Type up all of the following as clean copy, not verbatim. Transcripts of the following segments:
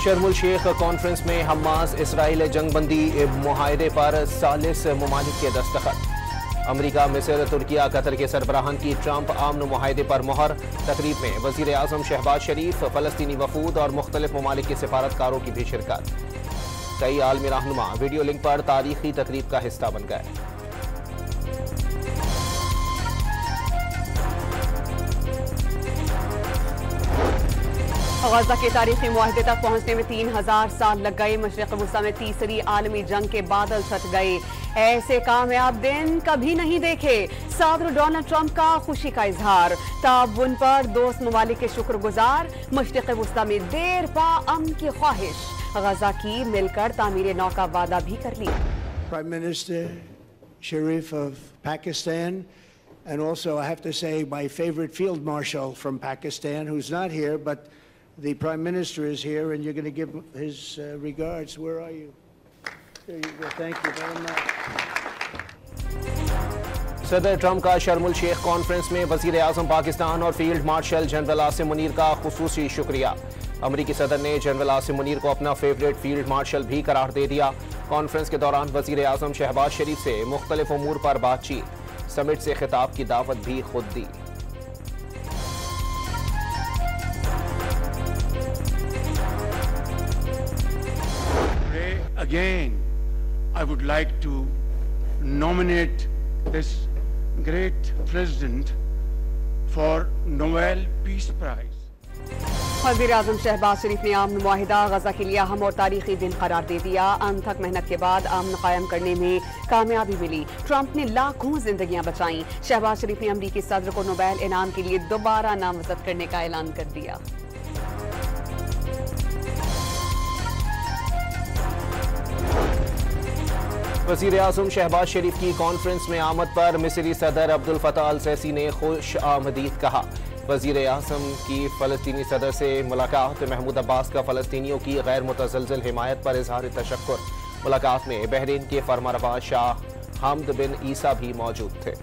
शर्म शेख कॉन्फ्रेंस में Hamas Israel जंगबंदी मुआहदे पर 40 ममालिक के दस्तखत। अमरीका, मिस्र, तुर्किया, कतर के सरबराहान की ट्रंप आमन मुआहदे पर मोहर। तकरीब में वजीर आजम शहबाज शरीफ, फलस्तीनी वफूद और मुख्तलिफ ममालिक के सिफारतकारों की भी शिरकत। कई आलमी रहनुमा वीडियो लिंक पर तारीखी तकरीब का हिस्सा बन गए। गजा के तारीखी मुआहदे तक पहुंचने में 3000 साल लग गए। मशरिक़ वुस्ता में तीसरी आलमी जंग के बादल छट गए। ऐसे कामयाब दिन कभी नहीं देखे। सदर डोनाल्ड ट्रंप का खुशी का इजहार। ताउन पर दोस्त ममालिक के शुक्रगुजार। मशरिक़ वुस्ता में देर पा अमन की ख्वाहिश। गजा की मिलकर तामीर नौ का वादा भी कर लिया। Prime Minister Sharif of Pakistan, and also I have to say my favorite field marshal from Pakistan, who's not here, but the Prime Minister is here, and you're going to give his regards. Where are you? There you go. Thank you very much. सदर Trump का शर्म Sheikh conference में वजीर आजम पाकिस्तान और field marshal general Asim Munir का खुसूसी शुक्रिया। अमरीकी सदर ने जनरल आसिम मुनीर को अपना फेवरेट फील्ड मार्शल भी करार दे दिया। कॉन्फ्रेंस के दौरान वजीर आजम शहबाज शरीफ से मुख्तलिफ उमूर पर बातचीत। समिट से खिताब की दावत भी खुद दी। Again, I would like to nominate this great president for Nobel Peace Prize. वज़ीर आज़म शहबाज शरीफ ने आमन मुआहिदा गजा के लिए अहम और तारीखी दिन करार दे दिया। अनथक मेहनत के बाद अमन कायम करने में कामयाबी मिली। ट्रंप ने लाखों जिंदगियां बचाईं। शहबाज शरीफ ने अमरीकी सदर को नोबेल इनाम के लिए दोबारा नामजद करने का ऐलान कर दिया। वज़ीर आज़म शहबाज शरीफ की कॉन्फ्रेंस में आमद पर मिस्री सदर अब्दुल फताह अल सीसी ने खुश आमदीद कहा। वज़ीर आज़म की फ़लस्तीनी सदर से मुलाकात। महमूद अब्बास का फ़लस्तीनियों की गैर मुतज़लज़ल हिमायत पर इज़हार तशक्कुर। मुलाकात में बहरीन के फरमारवा शाह हमद बिन ईसा भी मौजूद थे।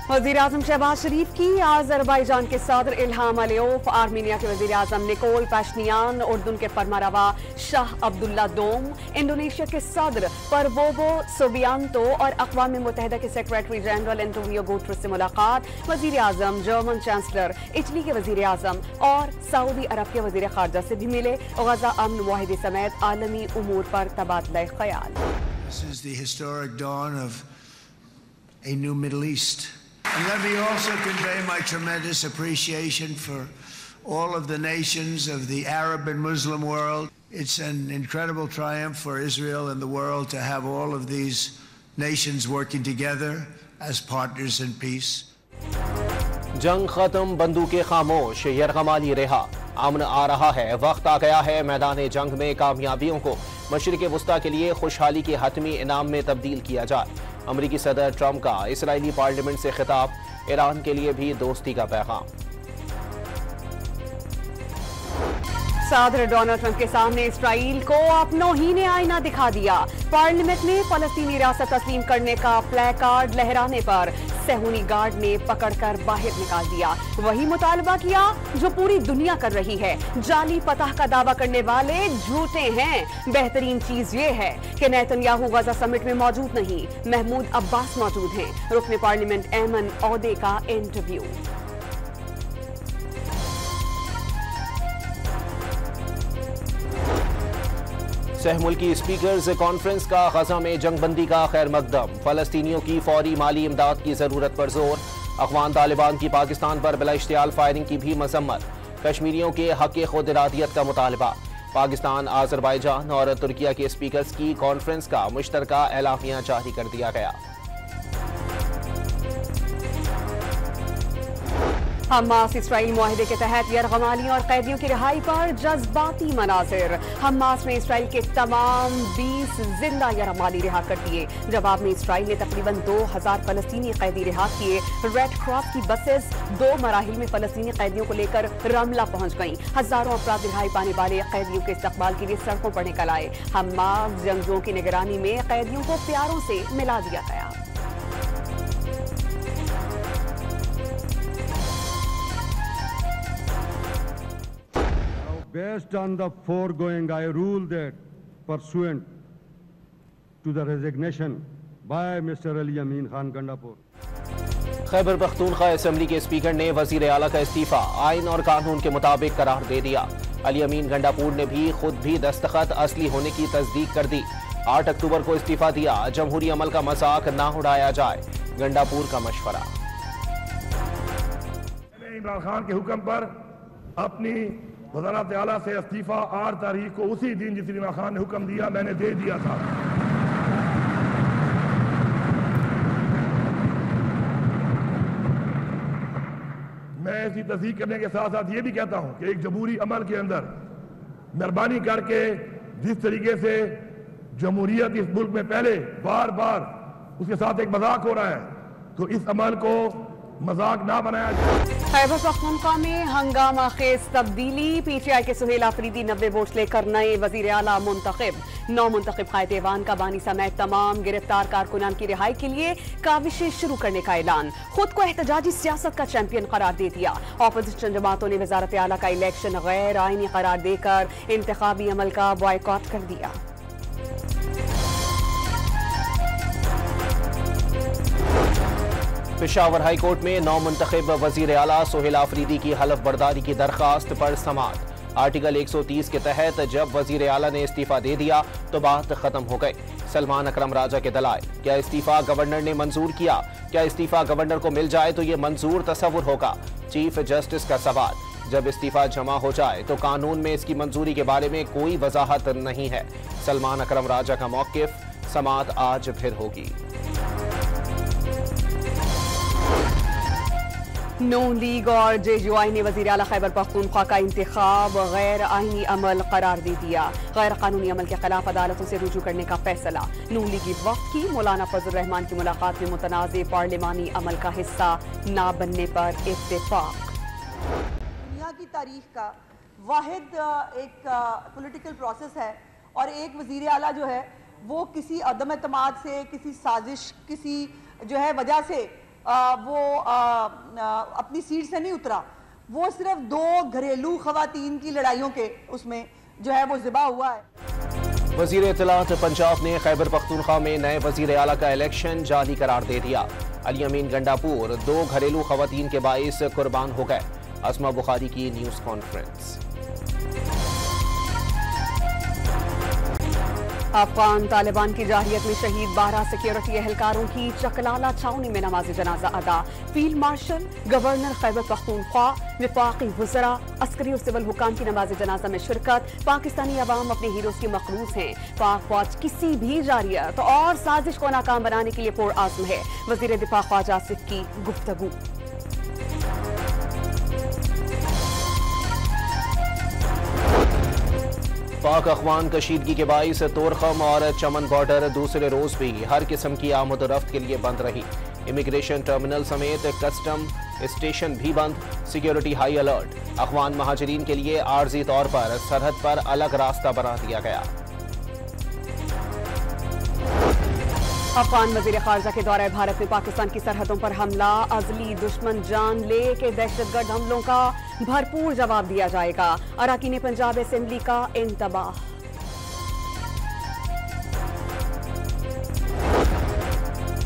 वज़ीर आज़म शहबाज शरीफ की अज़रबैजान के सदर इल्हाम अलियोव, आर्मीनिया के वज़ीर आज़म निकोल पाशिनियान, उर्दून के फरमारवा शाह अब्दुल्ला दोम, इंडोनेशिया के सदर परबोवो सुबियांतो और अक़वाम मुत्तहिदा के सेक्रेटरी जनरल एंटोनियो गुटेरेस से मुलाकात। वज़ीर आज़म जर्मन चांसलर, इटली के वज़ीर आज़म और सऊदी अरब के वज़ीर ख़ारजा से भी मिले। गजा अमन मुआहिदे समेत आलमी उमूर पर तबादला ख़याल। This is the historic dawn of a new Middle East. And let me also convey my tremendous appreciation for all of the nations of the Arab and Muslim world. It's an incredible triumph for Israel and the world to have all of these nations working together as partners in peace. जंग खत्म, बंदूकें खामोश, यरगमाली रिहा। अमन आ रहा है। वक्त आ गया है मैदान जंग में कामयाबियों को मशरिक़ वुस्ता के लिए खुशहाली के हतमी इनाम में तब्दील किया जाए। अमरीकी सदर ट्रंप का इसराइली पार्लियामेंट से खिताब। ईरान के लिए भी दोस्ती का पैगाम। सदर डोनाल्ड ट्रंप के सामने इसराइल को अपनों ही ने आईना दिखा दिया। पार्लियामेंट में फलस्तीनी रियासत तस्लीम करने का प्ले कार्ड लहराने पर सेहूनी गार्ड ने पकड़कर बाहर निकाल दिया। वही मुतालबा किया जो पूरी दुनिया कर रही है। जाली पतह का दावा करने वाले झूठे हैं। बेहतरीन चीज ये है कि नेतन्याहू गजा समिट में मौजूद नहीं, महमूद अब्बास मौजूद हैं। रुकने पार्लियामेंट ऐमन औदे का इंटरव्यू। सहमुल्की स्पीकर्स कॉन्फ्रेंस का गजा में जंगबंदी का खैर मकदम। फलस्तीनियों की फौरी माली इमदाद की जरूरत पर जोर। अफगान तालिबान की पाकिस्तान पर बिला इश्तियाल फायरिंग की भी मजम्मत। कश्मीरियों के हक खुद इरादियत का मुतालबा। पाकिस्तान, अज़रबैजान और तुर्किया के स्पीकर्स की कॉन्फ्रेंस का मुश्तरका एलामिया जारी कर दिया गया। हमास इसराइल मुआहिदे के तहत यरगमाली और कैदियों की रिहाई पर जज्बाती मनाजिर। हमास ने इसराइल के तमाम 20 जिंदा यरगमाली रिहा कर दिए। जवाब में इसराइल ने तकरीबन 2000 फलस्तीनी कैदी रिहा किए। रेड क्रॉस की बसेस 2 मराहिल में फलस्तीनी कैदियों को लेकर रमला पहुंच गईं। हजारों अफराद रिहाई पाने वाले कैदियों के इस्तकबाल के लिए सड़कों पर निकल आए। हमास जंगजुओं की निगरानी में कैदियों को प्यारों से मिला दिया गया। Based on the foregoing, I rule that pursuant to the resignation by Mr. Ali Amin Khan Gandapur. Khyber Pakhtunkhwa assembly के स्पीकर ने वजीर आला का इस्तीफा आइन और कानून के मुताबिक करार दे दिया। अली अमीन गंडापुर ने भी खुद भी दस्तखत असली होने की तस्दीक कर दी। 8 अक्टूबर को इस्तीफा दिया। जमहूरी अमल का मजाक ना उड़ाया जाए, गंडापुर का मशवरा। इमरान खान के हुक्म पर अपनी वज़ारत आला से इस्तीफा 8 तारीख को, उसी दिन जिस दिन इमरान खान ने हुक्म दिया, मैंने दे दिया था। मैं इसकी तस्दीक करने के साथ साथ ये भी कहता हूं कि एक जमहूरी अमल के अंदर मेहरबानी करके जिस तरीके से जमहूरियत इस मुल्क में पहले बार बार उसके साथ एक मजाक हो रहा है, तो इस अमल को मजाक ना बनाया जाए। खैबर पख्तूनख्वा में हंगामा खेज तब्दीली। पीटीआई के सुहेल आफरीदी 90 वोट लेकर नए वजीर आला मुंतखब। 9 मुंतखब कायद ऐवान का बानी समेत तमाम गिरफ्तार कारकुनान की रिहाई के लिए काविशें शुरू करने का ऐलान। खुद को एहतजाजी सियासत का चैंपियन करार दे दिया। ऑपोजिशन जमातों ने वजारत आला का इलेक्शन गैर आईनी करार देकर इंतखाबी अमल का बॉयकॉट कर दिया। पेशावर हाई कोर्ट में 9 मुंतखब वजीर आला सुहेल आफरीदी की हलफ बर्दारी की दरखास्त पर समाअत। आर्टिकल 130 के तहत जब वजीर आला ने इस्तीफा दे दिया तो बात खत्म हो गई। सलमान अकरम राजा के दलाइल, क्या इस्तीफा गवर्नर ने मंजूर किया? क्या इस्तीफा गवर्नर को मिल जाए तो ये मंजूर तस्वुर होगा? चीफ जस्टिस का सवाल, जब इस्तीफा जमा हो जाए तो कानून में इसकी मंजूरी के बारे में कोई वजाहत नहीं है। सलमान अकरम राजा का मौकिफ, समाअत आज फिर होगी। नून लीग और जेयूआई ने वजीर आला खैबर पख्तूनख्वा का इंतखाब गैर आईनी अमल करार दे दिया। गैर कानूनी अमल के खिलाफ अदालतों से रुजू करने का फैसला। नून लीगी वक्त की मौलाना फजल रहमान की मुलाकात में मुतनाज़े पार्लिमानी अमल का हिस्सा ना बनने पर इत्तेफाक। दुनिया की तारीख का वाहिद एक पॉलिटिकल प्रोसेस है और एक वजीर आला जो है वो किसी अदम एतमाद से, किसी साजिश, किसी जो है वजह से वो अपनी सीट से नहीं उतरा। वो सिर्फ 2 घरेलू खवातीन की लड़ाइयों के उसमें जो है वो ज़िबा हुआ है। वजीर इत्तलात पंजाब ने खैबर पख्तूनख्वा में नए वजीर आला का इलेक्शन जारी करार दे दिया। अली अमीन गंडापुर 2 घरेलू खवातीन के बाइस कुर्बान हो गए। अस्मा बुखारी की न्यूज कॉन्फ्रेंस। अफगान तालिबान की जाहिरियत में शहीद 12 सिक्योरिटी एहलकारों की चकलाला छावनी में नमाज जनाजा अदा। Field marshal, governor Khyber Pakhtunkhwa, वफाकी वज़रा, अस्करी और सिविल हुकाम की नमाज जनाजा में शिरकत। पाकिस्तानी अवाम अपने हीरोज की मखरूज हैं। पाक फौज किसी भी जारियत और साजिश को नाकाम बनाने के लिए पुरआज़्म है। वज़ीर दिफा ख्वाजा आसिफ की गुफ्तगू। पाक अखवान कशीदगी के बाइस तोरखम और चमन बॉर्डर दूसरे रोज भी हर किस्म की आमद और रफ्त के लिए बंद रही। इमिग्रेशन टर्मिनल समेत कस्टम स्टेशन भी बंद। Security high alert. अखवान महाजरीन के लिए आर्जी तौर पर सरहद पर अलग रास्ता बना दिया गया। अफगान वजीर खारजा के दौरे भारत में पाकिस्तान की सरहदों पर हमला। अजली दुश्मन जान ले के दहशतगर्द हमलों का भरपूर जवाब दिया जाएगा। अरकान पंजाब असेंबली का इंतबाह।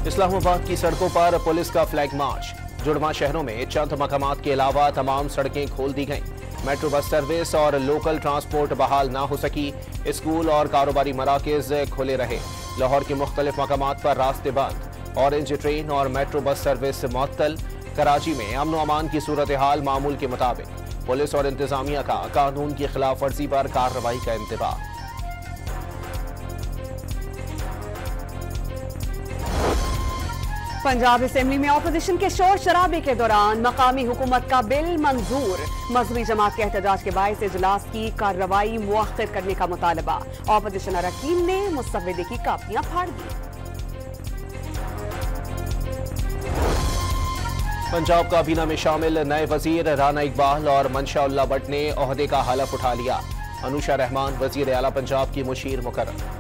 इस्लामाबाद की सड़कों पर पुलिस का फ्लैग मार्च। जुड़वा शहरों में चंद मकामात के अलावा तमाम सड़कें खोल दी गईं। मेट्रो बस सर्विस और लोकल ट्रांसपोर्ट बहाल ना हो सकी। स्कूल और कारोबारी मराकज खुले रहे। लाहौर के मुख्तलिफ मकामात पर रास्ते बंद। ऑरेंज ट्रेन और मेट्रो बस सर्विस मुअत्तल। कराची में अमन व अमान की सूरत हाल मामूल के मुताबिक। पुलिस और इंतजामिया का कानून की खिलाफ वर्जी पर कार्रवाई का इंतबाह। पंजाब असेंबली में ऑपोजिशन के शोर शराबे के दौरान मकामी हुकूमत का बिल मंजूर। मजहबी जमात के एहतजाज के बायस इजलास की कार्रवाई मुअख्खर करने का मुतालबा। ऑपोजिशन अरकान ने मुसव्वदे की कापियां फाड़ दी। पंजाब काबीना में शामिल नए वजीर राना इकबाल और मंशा उल्ला भट्ट ने ओहदे का हलफ उठा लिया। अनुशा रहमान वजीर आला पंजाब की मुशीर मुकर्रर।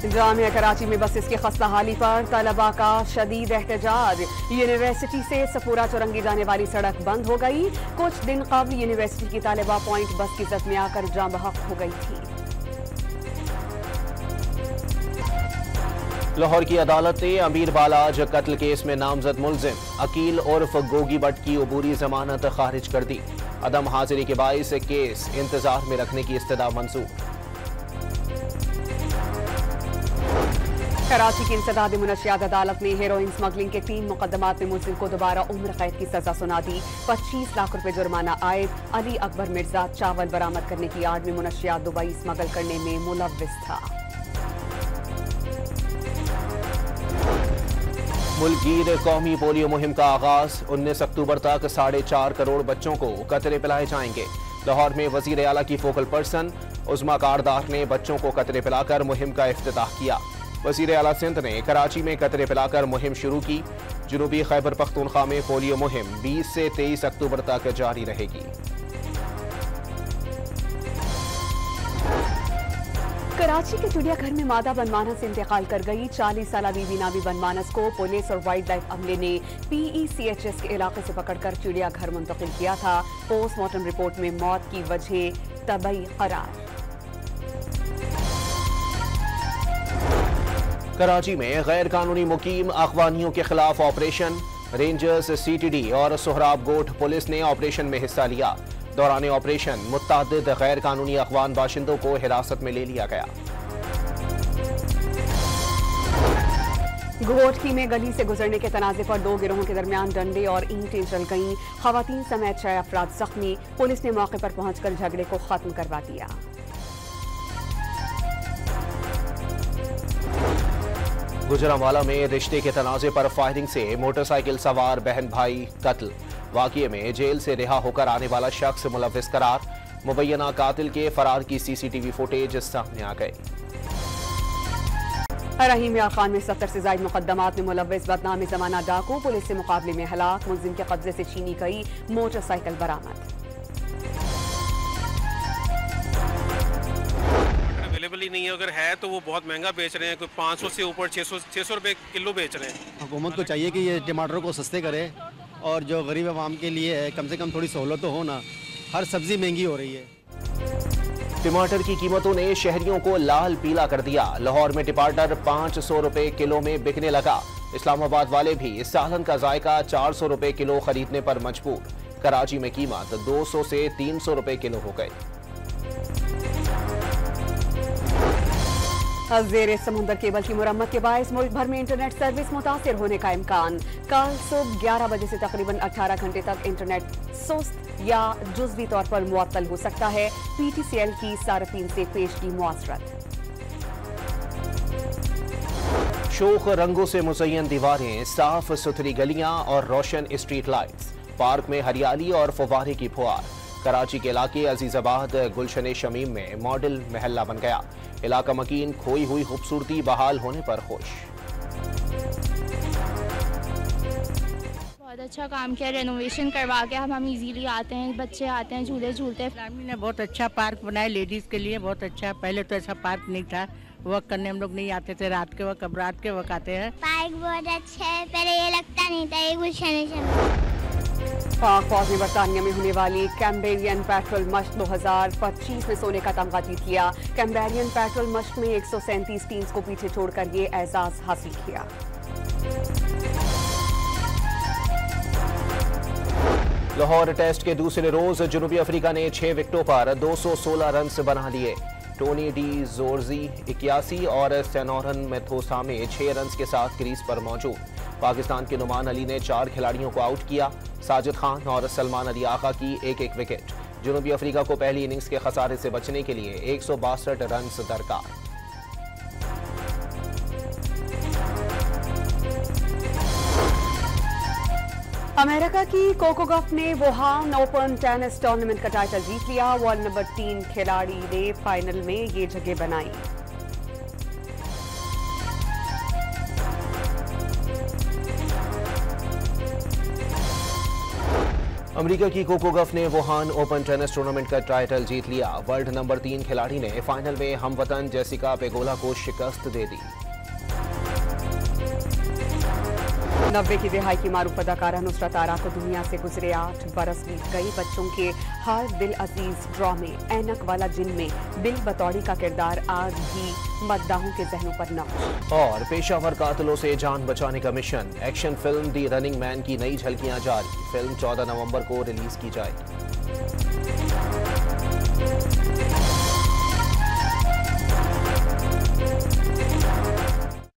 जामिया कराची में बसेस की खस्ता हाली पर तलबा का शदीद एहतजाज। यूनिवर्सिटी से सफूरा चौरंगी जाने वाली सड़क बंद हो गई। कुछ दिन कबल यूनिवर्सिटी की तालिबा पॉइंट बस की जद में आकर जाम बहक हो गई थी। लाहौर की अदालत ने अमीर बालाज कत्ल केस में नामजद मुलजिम अकील उर्फ गोगी भट्ट की अबूरी जमानत खारिज कर दी। अदम हाजिरी के बाइस केस इंतजार में रखने की इस्तदा मंजूर। कराची की इंसदाद मुनशियात अदालत ने हेरोइन स्मगलिंग के 3 मुकदमात में मुलजिम को दोबारा उम्र कैद की सजा सुना दी। 25 लाख रुपए जुर्माना आयद। अली अकबर मिर्जा चावल बरामद करने की आड़ में मुनशियात दुबई स्मगल करने में मुलव्विस था। मुल्कगीर कौमी पोलियो मुहिम का आगाज। 19 अक्टूबर तक 4.5 करोड़ बच्चों को कतरे पिलाए जाएंगे। लाहौर में वजीर आला की फोकल पर्सन उस्मा कारदार ने बच्चों को कतरे पिलाकर मुहिम का इफ्तिताह किया। वजीर आला सिंध ने कराची में कतरे पिलाकर मुहिम शुरू की। जनूबी खैबर पख्तूनख्वा में पोलियो मुहिम 20 से 23 अक्टूबर तक जारी रहेगी। कराची के चिड़ियाघर में मादा बनमानस से इंतकाल कर गई। 40 साला बीबी नाबी बनमानस को पुलिस और वाइल्ड लाइफ अमले ने PECHS के इलाके से पकड़कर चिड़ियाघर मुंतकिल किया था। पोस्टमार्टम रिपोर्ट में मौत की वजह तबई करार। कराची में गैर कानूनी मुकीम अखवानियों के खिलाफ ऑपरेशन। रेंजर्स, CTD और सोहराब गोट पुलिस ने ऑपरेशन में हिस्सा लिया। दौरान ऑपरेशन मुत्तादिद गैर कानूनी अखवान बाशिंदों को हिरासत में ले लिया गया। घोटकी में गली से गुजरने के तनाजे पर 2 गिरोहों के दरमियान डंडे और ईंटें चल गईं। खवातीन समेत 6 अफराद जख्मी। पुलिस ने मौके पर पहुंचकर झगड़े को खत्म करवा दिया। गुजरांवाला में रिश्ते के तनाजे पर फायरिंग से मोटरसाइकिल सवार बहन भाई कत्ल। वाक़ये में जेल से रिहा होकर आने वाला शख्स मुलव्विस करार। मुबैना कातिल के फरार की CCTV फुटेज सामने आ गई। रहीम यार खान में 70 से ज्यादा मुकदमात में मुलव्विस बदनामी जमाना डाकू। पुलिस से मुकाबले में हलाक। मुलजिम के कब्जे से छीनी गई मोटरसाइकिल बरामद। अवेलेबल ही नहीं है, अगर है तो वो बहुत महंगा बेच रहे हैं। कोई 500 से ऊपर 600 रुपए किलो बेच रहे हैं। हुकूमत को चाहिए कि ये टमाटरों को सस्ते करे और जो गरीब आवाम के लिए है कम से कम थोड़ी सहूलत तो हो ना। हर सब्जी महंगी हो रही है। टमाटर की कीमतों ने शहरियों को लाल पीला कर दिया। लाहौर में टमाटर 500 रुपए किलो में बिकने लगा। इस्लामाबाद वाले भी सालन का जायका 400 रुपए किलो खरीदने पर मजबूर। कराची में कीमत 200 से 300 रुपए किलो हो गई। ज़ेरे समुंदर केबल की मुरम्मत के बायस मुल्क भर में इंटरनेट सर्विस मुतासिर होने का इम्कान। कल सुबह 11 बजे से तकरीबन 18 घंटे तक इंटरनेट सुस्त या जुज़वी तौर पर मुअत्तल हो सकता है। PTCL की सारफीन से पेश की मुआसरत। शोख रंगों से मुज़य्यन दीवारें, साफ सुथरी गलियां और रोशन स्ट्रीट लाइट्स। पार्क में हरियाली और फव्वारे की फुहार। कराची के इलाके अजीजाबाद गुलशन शमीम में मॉडल महल्ला बन गया। इलाका मकीन खोई हुई खूबसूरती बहाल होने पर खुश। बहुत अच्छा काम किया, रेनोवेशन करवा के हम इजीली आते हैं, बच्चे आते हैं, झूले झूलते हैं। फैमिली ने बहुत अच्छा पार्क बनाया लेडीज़ के लिए, बहुत अच्छा। पहले तो ऐसा पार्क नहीं था, वॉक करने हम लोग नहीं आते थे रात के वक्त, अब रात के वक्त आते हैं। पार्क बहुत अच्छा है, पहले ये लगता नहीं था ये गुलशन। पाक फौज ने बरतानिया में होने वाली कैम्बेरियन पेट्रोल मश्क 2025 में सोने का तमगा जीत लिया। कैम्बेरियन पेट्रोल मश्क में 137 टीम्स को पीछे छोड़कर ये एजाज हासिल किया। लाहौर टेस्ट के दूसरे रोज जनूबी अफ्रीका ने 6 विकेटों पर 216 रन बना लिए। टोनी डी जोर्जी 81 और सेनोरन मेथोसामे 6 रन के साथ क्रीज पर मौजूद। पाकिस्तान के नुमान अली ने 4 खिलाड़ियों को आउट किया। साजिद खान और सलमान अली आका की एक विकेट। जनूबी अफ्रीका को पहली इनिंग्स के खसारे से बचने के लिए 162 रन दरकार। अमेरिका की कोको गफ ने वुहान ओपन टेनिस टूर्नामेंट का टाइटल जीत लिया। वर्ल्ड नंबर 3 खिलाड़ी ने फाइनल में ये जगह बनाई। अमेरिका की कोको गफ ने वुहान ओपन टेनिस टूर्नामेंट का टाइटल जीत लिया। वर्ल्ड नंबर 3 खिलाड़ी ने फाइनल में हमवतन जेसिका पेगोला को शिकस्त दे दी। 90 की दिहाई की मारूफ अदाकारा नुसरत आरा को दुनिया से गुजरे 8 बरस बीत गई। बच्चों के हर दिल अजीज ड्रामे ऐनक वाला जिन में बिल बतौड़ी का किरदार आज भी मद्दाहों के जहनों पर नक्श। और पेशावर कातिलों से जान बचाने का मिशन। एक्शन फिल्म दी रनिंग मैन की नई झलकियां जारी। फिल्म 14 नवंबर को रिलीज की जाएगी।